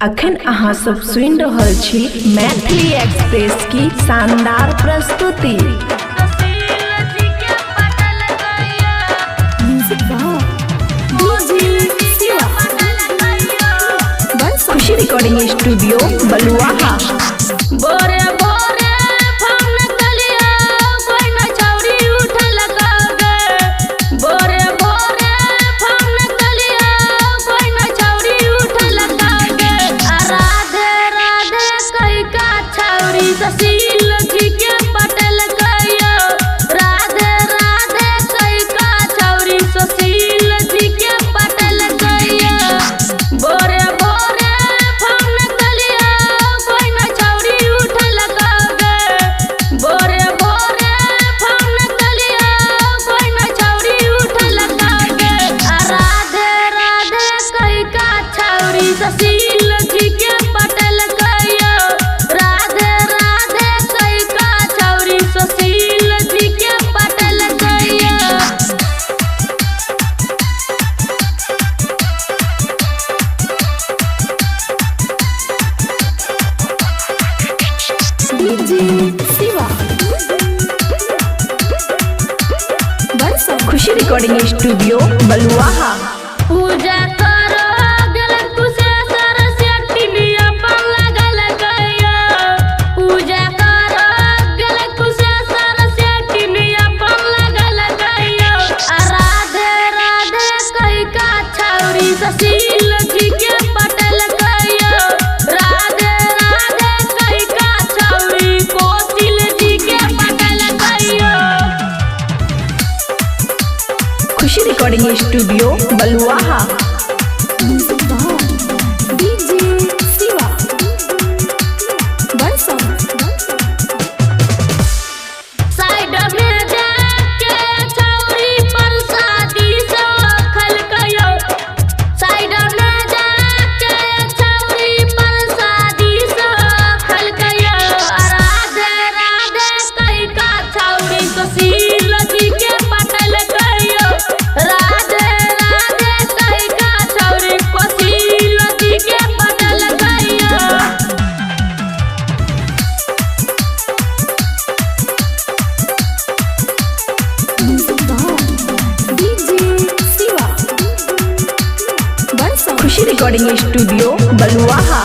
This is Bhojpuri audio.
अखन अहाँ सब सुन रहल छी मैथिली एक्सप्रेस की शानदार प्रस्तुति। खुशी रिकॉर्डिंग स्टूडियो बलुआहा। खुशी रिकॉर्डिंग स्टूडियो बलुआहा। पूजा करो गल कुसे सरस्वती बिया पर लगल गया। पूजा करो गल कुसे सरस्वती बिया पर लगल गया। राधे राधे कही का छौरी ससील जी के पटल गया। राधे राधे कही का छौरी कोसिल जी के पटल गया। खुशी रिकॉर्डिंग स्टूडियो बलुआहा। खुशी रिकॉर्डिंग स्टूडियो बलुआहा।